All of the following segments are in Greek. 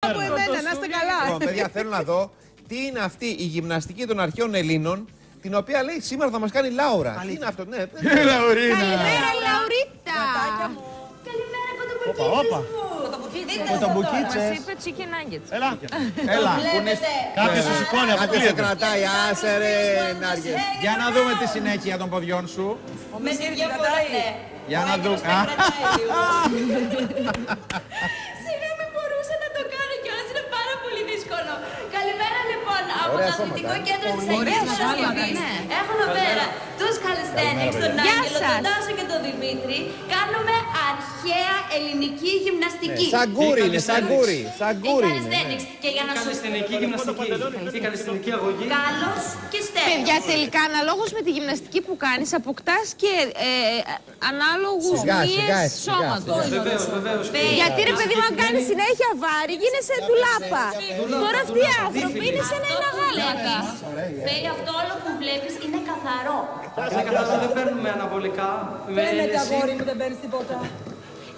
από εμένα, να είστε καλά. Λοιπόν, παιδιά, θέλω να δω τι είναι αυτή η γυμναστική των αρχαίων Ελλήνων, την οποία λέει σήμερα θα μας κάνει Λάουρα. Τι είναι αυτό, ναι. Λαουρίνα. Καλημέρα, Λαουρίτα. Καλημέρα, κοτομπουκίτσες μου. Κοτομπουκίτσες. Μας είπε chicken nuggets. Έλα. Κάποιος σου σηκώνει, Κάποιος σε αποκλείεται. κρατάει, άσε ρε, Νάργες. Για να δούμε τη συνέχεια των ποδιών σου. Με τη διαφορά, ναι. Για να δούμε. Συγγνώμη, μπορούσα να το κάνω κιόλας, είναι πάρα πολύ δύσκολο. Καλημέρα λοιπόν από το Αθλητικό Κέντρο της Αγίας Παρασκευής. Έχω εδώ πέρα τους calisthenics, τον Άγγελο, τον Τάσο και τον Δημήτρη. Κάνουμε αρχαία ελληνική γυμναστική. Σαγκούρι είναι, σαγκούρι. Η Σαγκούρι είναι. calisthenics. Και για να σου Καλλιστενική γυμναστική. Η καλλιστενική αγωγή. κάλος και στέλνος. Παιδιά, τελικά αναλόγως με τη γυμναστική που κάνεις, αποκτάς και ανάλογους Σιγά, σιγά, μύες σιγά, σώματος. Βεβαίως, βεβαίως. Γιατί ρε παιδί μου, αν κάνεις συνέχεια βάρη, γίνεσαι ντουλάπα. Τώρα αυτοί οι άνθρωποι είναι σαν να είναι αγάλματα. Φέη, αυτό όλο που βλέπεις είναι καθαρό. Είναι καθαρό, δεν παίρνουμε αναβολικά. Παίρνετε αγόρι μου, δεν παίρνεις τίποτα.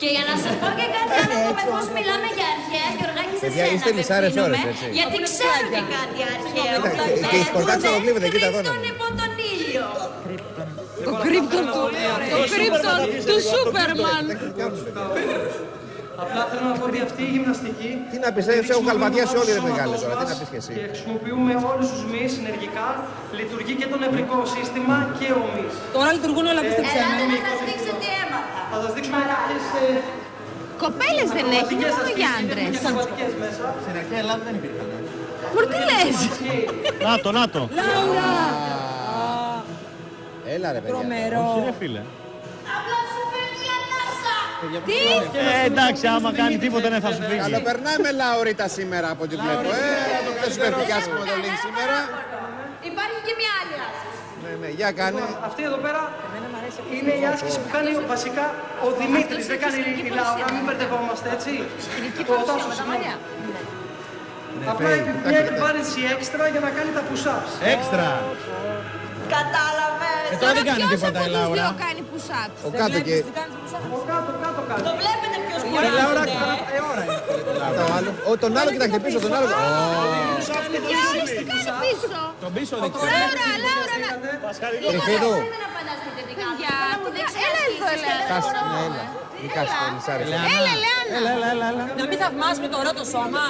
Και για να σας πω και κάτι άλλο, εφόσον μιλάμε για αρχαία, Γιωργάκη, σε Παιδιά, σένα είστε λυσάρες απευθύνομαι, ώρες, έτσι. γιατί ξέρω και κάτι αρχαίο. Και η σπορτά ξερογλύβεται, κοίτα εδώ να Κρύπτον δει. υπό τον ήλιο. Το κρύπτον του Σούπερμαν. Απλά θέλω να πω ότι αυτή η γυμναστική. Τι να πεις, έχουν καλβαδιάσει όλοι ρε μεγάλε τώρα, τι να πεις και εσύ. Και χρησιμοποιούμε όλους τους μυς συνεργικά. Λειτουργεί και το νευρικό σύστημα και ο μυς. Τώρα λειτουργούν όλα, πίστεψέ με. Ελάτε να σας δείξω τι έμαθα. Θα σας δείξουμε κάποιες Κοπέλες δεν έχει, είναι μόνο για άντρες. ακροβατικές μέσα. Στην αρχαία Ελλάδα δεν υπήρχαν. Πού τι λες. Να το. Λάουρα! Έλα ρε παιδιά. Τρομερό. Ρε φίλε. Απλά σου φεύγει η ανάσα. Τι. Εντάξει, άμα κάνει τίποτα ναι θα σου φύγει. Καλοπερνάμε Λαουρίτα σήμερα από ό,τι βλέπω. Δεν σου πέφτει άσχημο το link σήμερα. Υπάρχει και μια άλλη άσκηση. Ναι, για κάνε. Αυτή εδώ πέρα είναι η άσκηση που κάνει βασικά ο Δημήτρης. Δεν κάνει η Λάουρα, μην μπερδευόμαστε έτσι. Ο Τάσος, συγγνώμη. Απλά έχει μια επιβάρυνση έξτρα για να κάνει τα push-ups. Έξτρα. Κατάλαβες. Τώρα δεν κάνει Ποιος τίποτα από η τους Λάουρα. δύο κάνει push-ups. Ο κάτω και Ο κάτω κάνει. Το βλέπετε ποιος μπορεί Η να Λάουρα είναι. ώρα είναι. το άλλο. Τον άλλο κοιτάξτε πίσω, τον άλλο. Παιδιά, όλες τι κάνει πίσω. Τον πίσω δεξιά. Λάουρα, Τριφίδου. Δεν απαντάς τι κάνω. παιδιά, έλα εδώ, έλα. Κάτσε, ναι, έλα. Μην κάτσε το λυσάρι. Έλα, Λεάννα. Έλα. Να μην θαυμάσουμε το ωραίο το σώμα.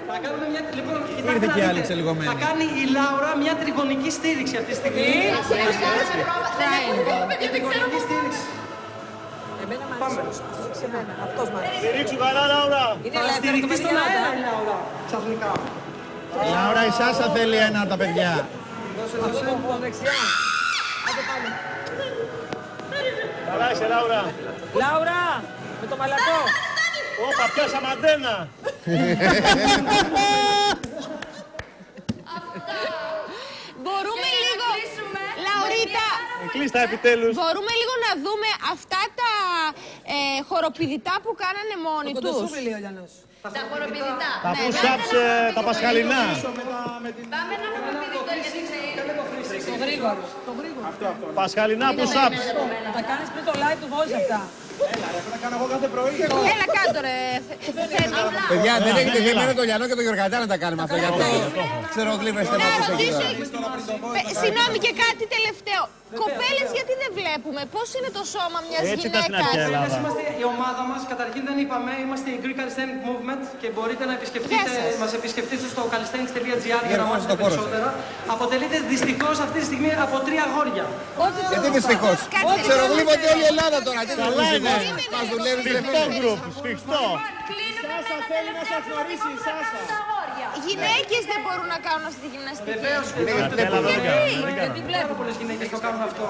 Θα κάνουμε μια. Λοιπόν, Ήρθε και η άλλη δείτε. ξελιγωμένη. Θα κάνει η Λάουρα μια τριγωνική στήριξη αυτή τη στιγμή. Τριγωνική στήριξη. Εμένα μ' αρέσει. Σε μένα. Αυτός μ' αρέσει. Στηρίξου καλά Λάουρα. Είναι Θα ελεύθερο το στηριχτεί στον παιδιά. αέρα η Λάουρα. Ξαφνικά. Λάουρα η Σάσα θέλει ένα από τα παιδιά. Από δεξιά. Άντε πάλι. Καλά είσαι Λάουρα. Λάουρα, με το μαλακό. Όπα πιάσαμε αντένα. Μπορούμε λίγο, Λαουρίτα, Κλείστα επιτέλους. μπορούμε λίγο να δούμε αυτά τα χοροπηδητά που κάνανε μόνοι τους. Κοντοσούβλη λέει ο Λιανός. Τα χοροπηδητά. Τα push-ups τα πασχαλινά. Πάμε ένα χοροπηδητό γιατί ξέρει. Το γρήγορο. Πασχαλινά push-ups. Τα κάνεις πριν το live του βάζεις αυτά. Έλα κάτω ρε. Παιδιά, δεν έχετε δει εμένα τον Λιανό και τον Γιωργαντά να τα κάνουμε αυτό. Γιατί ξέρω γλύβεστε Να μας εκεί ρωτήσω, τώρα. συγγνώμη και κάτι τελευταίο. Κοπέλες γιατί δεν βλέπουμε, πώς είναι το σώμα μιας Έτσι ήταν στην αρχαία γυναίκας. Ελλάδα. Είμαστε η ομάδα μας, καταρχήν δεν είπαμε, είμαστε η Greek Calisthenic Movement και μπορείτε να επισκεφτείτε, Γεια σας. μας επισκεφτείτε στο calisthenics.gr για να Γεια σας, μάθετε το χώρο σας. περισσότερα. Αποτελείται δυστυχώς αυτή τη στιγμή από 3 αγόρια. Γιατί δυστυχώς. Ξερογλύβονται όλη η Ελλάδα τώρα. Τι να Καλά είναι. μας δουλεύεις ρε Σφιχτό φίλε. γκρουπ, σφιχτό. Κλείνουμε με τα τελευταία τα αγόρια. Γυναίκες δεν μπορούν να κάνουν αυτή τη γυμναστική. Βεβαίως, Έλα εδώ δεν κάνω. πάρα πολλές γυναίκες το κάνουν αυτό.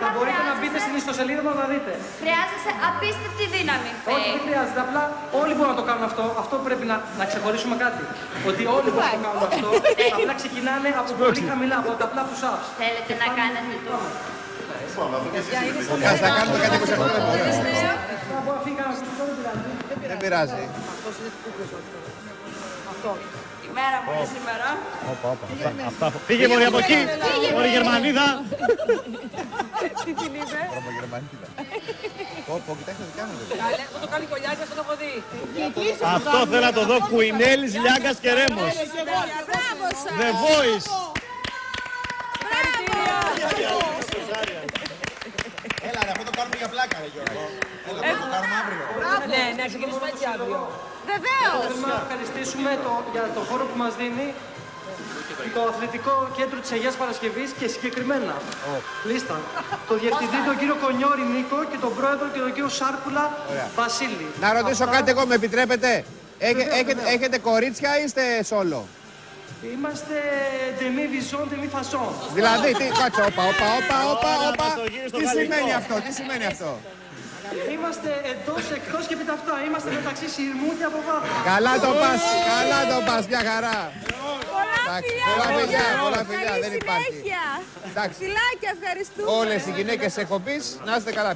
Θα μπορείτε να μπείτε στην ιστοσελίδα να τα δείτε. Χρειάζεσαι απίστευτη δύναμη, Όχι, Φέη. δεν χρειάζεται. Απλά όλοι μπορούν να το κάνουν αυτό. Αυτό πρέπει να ξεχωρίσουμε κάτι. Ότι όλοι μπορούν να το κάνουν αυτό. Απλά ξεκινάνε από πολύ χαμηλά, από τα απλά push-ups. Θέλετε να κάνετε το. Ας τα κάνουμε κάτι που σε έχουμε τώρα. Να πω αφήγα να σου πω, δεν πειράζει. Δεν πειράζει. Αυτό. Η μέρα μου είναι σήμερα. Φύγε μωρή από εκεί. Μωρή Γερμανίδα. Τι την είπε. Πω, κοιτάξτε το κάνω. Καλέ, αυτό το κάνει κολλιάρι, αυτό το έχω δει. Αυτό θέλω να το δω. Κουινέλης, Λιάγκας και Ρέμος. Μπράβο σας. The Voice. Έλα ρε, αυτό το κάνουμε για πλάκα ρε Γιώργο. Έλα, το κάνουμε αύριο. Ναι, να ξεκινήσουμε έτσι αύριο. Βεβαίως. Θέλουμε να ευχαριστήσουμε για το χώρο που μας δίνει το Αθλητικό Κέντρο της Αγίας Παρασκευής και συγκεκριμένα λίστα το Διευθυντή τον κύριο Κονιώρη Νίκο και τον Πρόεδρο και τον κύριο Σάρκουλα Βασίλη. Να ρωτήσω κάτι εγώ, με επιτρέπετε. Έχετε κορίτσια ή είστε σόλο? Είμαστε demi vision, demi façon. Δηλαδή, κάτσε, όπα. Τι σημαίνει αυτό? Είμαστε εντός, εκτός και επί αυτά. Είμαστε μεταξύ σειρμού και από βάθο. Καλά το πας, μια χαρά. Πολλά φιλιά, δεν υπάρχει. Φιλάκια, ευχαριστούμε. Όλες οι γυναίκες εκπομπής, να είστε καλά.